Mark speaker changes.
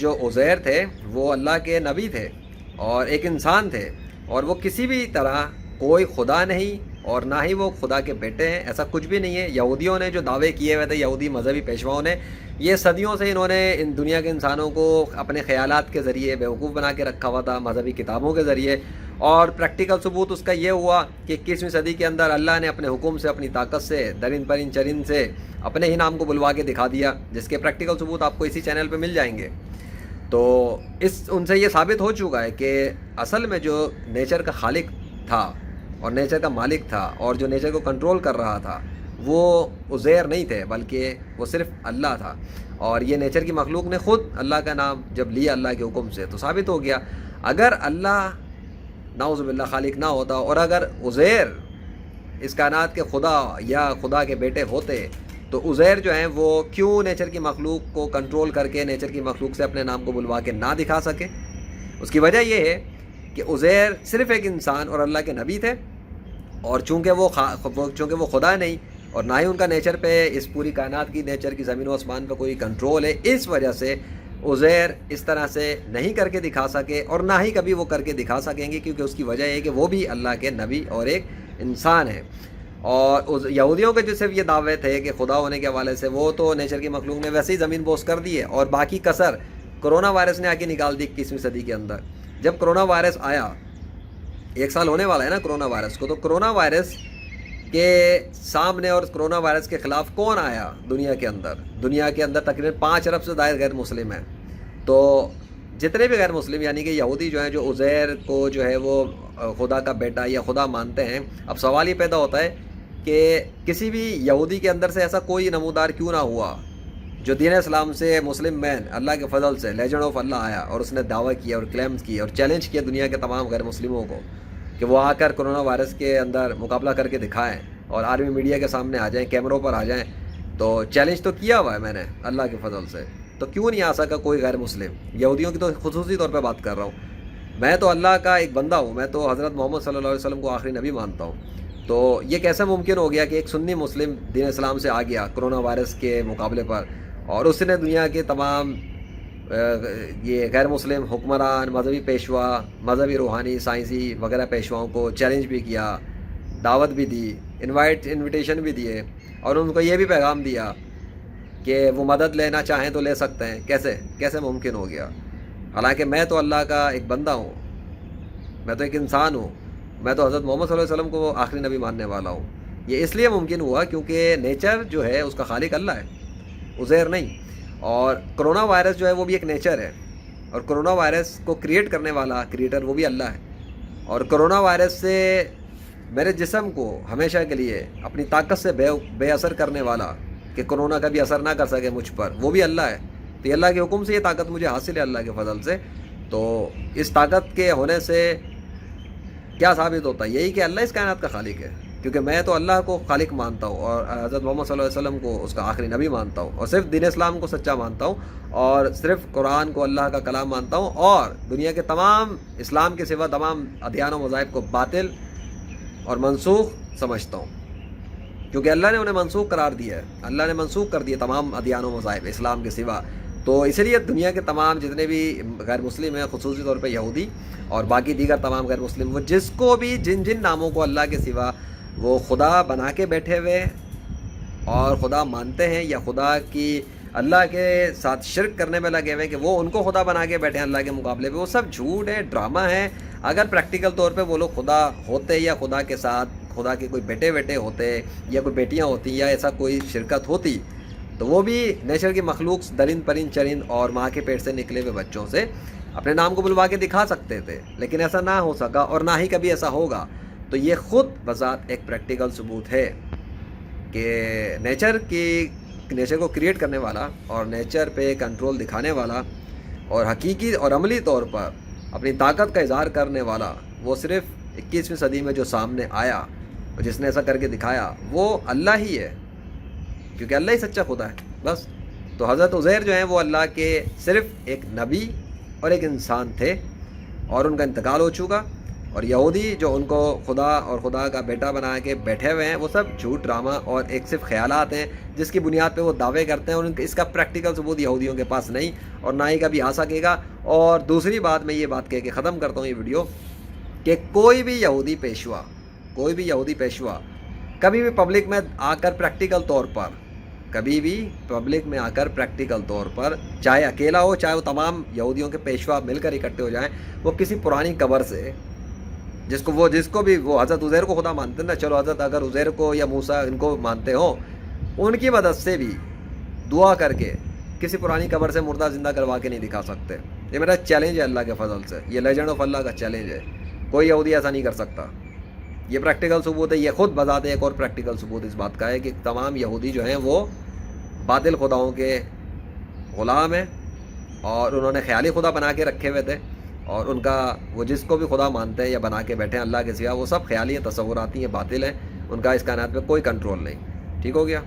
Speaker 1: جو عزیر تھے وہ اللہ کے نبی تھے اور ایک انسان تھے، اور وہ کسی بھی طرح کوئی خدا نہیں اور نہ ہی وہ خدا کے بیٹے ہیں، ایسا کچھ بھی نہیں ہے۔ یہودیوں نے جو دعوے کیے ہوئے تھے، یہودی مذہبی پیشواؤں نے، یہ صدیوں سے انہوں نے ان دنیا کے انسانوں کو اپنے خیالات کے ذریعے بیوقوف بنا کے رکھا ہوا تھا، مذہبی کتابوں کے ذریعے، اور پریکٹیکل ثبوت اس کا یہ ہوا کہ 21ویں صدی کے اندر اللہ نے اپنے حکم سے، اپنی طاقت سے، درند پرند چرند سے اپنے ہی نام کو بلوا کے دکھا دیا، جس کے پریکٹیکل ثبوت آپ کو اسی چینل پہ مل جائیں گے۔ تو ان سے یہ ثابت ہو چکا ہے کہ اصل میں جو نیچر کا خالق تھا اور نیچر کا مالک تھا اور جو نیچر کو کنٹرول کر رہا تھا، وہ عزیر نہیں تھے، بلکہ وہ صرف اللہ تھا۔ اور یہ نیچر کی مخلوق نے خود اللہ کا نام جب لیا اللہ کے حکم سے، تو ثابت ہو گیا اگر اللہ نعوذ باللہ خالق نہ ہوتا، اور اگر عزیر اس کائنات کے خدا یا خدا کے بیٹے ہوتے، تو عزیر جو ہیں وہ کیوں نیچر کی مخلوق کو کنٹرول کر کے نیچر کی مخلوق سے اپنے نام کو بلوا کے نہ دکھا سکے؟ اس کی وجہ یہ ہے کہ عزیر صرف ایک انسان اور اللہ کے نبی تھے، اور چونکہ وہ خدا نہیں اور نہ ہی ان کا نیچر پہ، اس پوری کائنات کی نیچر کی زمین و آسمان پہ کوئی کنٹرول ہے، اس وجہ سے عزیر اس طرح سے نہیں کر کے دکھا سکے، اور نہ ہی کبھی وہ کر کے دکھا سکیں گے، کیونکہ اس کی وجہ یہ ہے کہ وہ بھی اللہ کے نبی اور ایک انسان ہے۔ اور یہودیوں کے جو صرف یہ دعوے تھے کہ خدا ہونے کے حوالے سے، وہ تو نیچر کی مخلوق نے ویسے ہی زمین بوس کر دی ہے، اور باقی کسر کرونا وائرس نے آ کے نکال دی 21ویں صدی کے اندر۔ جب کرونا وائرس آیا، 1 سال ہونے والا ہے نا کرونا وائرس کو، تو کرونا وائرس کے سامنے اور کرونا وائرس کے خلاف کون آیا دنیا کے اندر تقریباً 5 ارب سے زائد غیر مسلم ہیں۔ تو جتنے بھی غیر مسلم، یعنی کہ یہودی جو ہیں، جو عزیر کو جو ہے وہ خدا کا بیٹا یا خدا مانتے ہیں، اب سوال یہ پیدا ہوتا ہے کہ کسی بھی یہودی کے اندر سے ایسا کوئی نمودار کیوں نہ ہوا جو دین اسلام سے، مسلم مین اللہ کے فضل سے، لیجنڈ آف اللہ آیا اور اس نے دعویٰ کیا اور کلیمز کیا اور چیلنج کیا دنیا کے تمام غیر مسلموں کو کہ وہ آ کر کرونا وائرس کے اندر مقابلہ کر کے دکھائیں اور عالمی میڈیا کے سامنے آ جائیں، کیمروں پر آ جائیں۔ تو چیلنج تو کیا ہوا ہے میں نے اللہ کے فضل سے، تو کیوں نہیں آ سکا کوئی غیر مسلم؟ یہودیوں کی تو خصوصی طور پہ بات کر رہا ہوں، میں تو اللہ کا ایک بندہ ہوں، میں تو حضرت محمد صلی اللہ علیہ وسلم کو آخری نبی مانتا ہوں۔ تو یہ کیسے ممکن ہو گیا کہ ایک سنی مسلم دین اسلام سے آ گیا کرونا وائرس کے مقابلے پر، اور اس نے دنیا کے تمام یہ غیر مسلم حکمران، مذہبی پیشوا، مذہبی، روحانی، سائنسی وغیرہ پیشواؤں کو چیلنج بھی کیا، دعوت بھی دی، انویٹیشن بھی دیے، اور ان کو یہ بھی پیغام دیا کہ وہ مدد لینا چاہیں تو لے سکتے ہیں۔ کیسے ممکن ہو گیا؟ حالانکہ میں تو اللہ کا ایک بندہ ہوں، میں تو ایک انسان ہوں، میں تو حضرت محمد صلی اللہ علیہ وسلم کو آخری نبی ماننے والا ہوں۔ یہ اس لیے ممکن ہوا کیونکہ نیچر جو ہے اس کا خالق اللہ ہے، عزیر نہیں۔ اور کرونا وائرس جو ہے وہ بھی ایک نیچر ہے، اور کرونا وائرس کو کریٹ کرنے والا کریٹر وہ بھی اللہ ہے، اور کرونا وائرس سے میرے جسم کو ہمیشہ کے لیے اپنی طاقت سے بے اثر کرنے والا کہ کرونا کا بھی اثر نہ کر سکے مجھ پر، وہ بھی اللہ ہے۔ تو یہ اللہ کے حکم سے یہ طاقت مجھے حاصل ہے اللہ کے فضل سے۔ تو اس طاقت کے ہونے سے کیا ثابت ہوتا ہے؟ یہی کہ اللہ اس کائنات کا خالق ہے، کیونکہ میں تو اللہ کو خالق مانتا ہوں اور حضرت محمد صلی اللہ علیہ وسلم کو اس کا آخری نبی مانتا ہوں، اور صرف دین اسلام کو سچا مانتا ہوں، اور صرف قرآن کو اللہ کا کلام مانتا ہوں، اور دنیا کے تمام اسلام کے سوا تمام ادیان و مذاہب کو باطل اور منسوخ سمجھتا ہوں، کیونکہ اللہ نے انہیں منسوخ قرار دیا ہے، اللہ نے منسوخ کر دیا تمام ادیان و مذاہب اسلام کے سوا۔ تو اس لیے دنیا کے تمام جتنے بھی غیر مسلم ہیں، خصوصی طور پہ یہودی اور باقی دیگر تمام غیر مسلم، وہ جس کو بھی جن ناموں کو اللہ کے سوا وہ خدا بنا کے بیٹھے ہوئے اور خدا مانتے ہیں، یا خدا کی اللہ کے ساتھ شرک کرنے میں لگے ہوئے کہ وہ ان کو خدا بنا کے بیٹھے ہیں اللہ کے مقابلے پہ، وہ سب جھوٹ ہے، ڈرامہ ہے۔ اگر پریکٹیکل طور پہ وہ لوگ خدا ہوتے یا خدا کے ساتھ خدا کے کوئی بیٹے ہوتے یا کوئی بیٹیاں ہوتی یا ایسا کوئی شرکت ہوتی، تو وہ بھی نیچر کی مخلوق درند پرند چرند اور ماں کے پیٹ سے نکلے ہوئے بچوں سے اپنے نام کو بلوا کے دکھا سکتے تھے، لیکن ایسا نہ ہو سکا اور نہ ہی کبھی ایسا ہوگا۔ تو یہ خود بذات ایک پریکٹیکل ثبوت ہے کہ نیچر کو کریٹ کرنے والا اور نیچر پہ کنٹرول دکھانے والا اور حقیقی اور عملی طور پر اپنی طاقت کا اظہار کرنے والا، وہ صرف 21ویں صدی میں جو سامنے آیا اور جس نے ایسا کر کے دکھایا، وہ اللہ ہی ہے، کیونکہ اللہ ہی سچا خدا ہے بس۔ تو حضرت عزیر جو ہیں وہ اللہ کے صرف ایک نبی اور ایک انسان تھے، اور ان کا انتقال ہو چکا، اور یہودی جو ان کو خدا اور خدا کا بیٹا بنا کے بیٹھے ہوئے ہیں وہ سب جھوٹ ڈرامہ اور ایک صرف خیالات ہیں جس کی بنیاد پہ وہ دعوے کرتے ہیں، اور اس کا پریکٹیکل ثبوت یہودیوں کے پاس نہیں اور نہ ہی کبھی آ سکے گا۔ اور دوسری بات میں یہ بات کہہ کے ختم کرتا ہوں یہ ویڈیو کہ کوئی بھی یہودی پیشوا کبھی بھی پبلک میں آ کر پریکٹیکل طور پر چاہے اکیلا ہو چاہے وہ تمام یہودیوں کے پیشوا مل کر اکٹھے ہو جائیں، وہ کسی پرانی قبر سے جس کو بھی وہ حضرت عزیر کو خدا مانتے ہیں نا، چلو حضرت اگر عزیر کو یا موسیٰ ان کو مانتے ہوں، ان کی مدد سے بھی دعا کر کے کسی پرانی قبر سے مردہ زندہ کروا کے نہیں دکھا سکتے۔ یہ میرا چیلنج ہے اللہ کے فضل سے، یہ لیجنڈ آف اللہ کا چیلنج ہے، کوئی یہودی ایسا نہیں کر سکتا۔ یہ پریکٹیکل ثبوت ہے، یہ خود بذات ایک اور پریکٹیکل ثبوت اس بات کا ہے کہ تمام یہودی جو ہیں وہ باطل خداؤں کے غلام ہیں، اور انہوں نے خیالی خدا بنا کے رکھے ہوئے تھے، اور ان کا وہ جس کو بھی خدا مانتے ہیں یا بنا کے بیٹھے ہیں اللہ کے سوا، وہ سب خیالی ہیں، تصوراتی ہیں، باطل ہیں، ان کا اس کائنات پہ کوئی کنٹرول نہیں۔ ٹھیک ہو گیا؟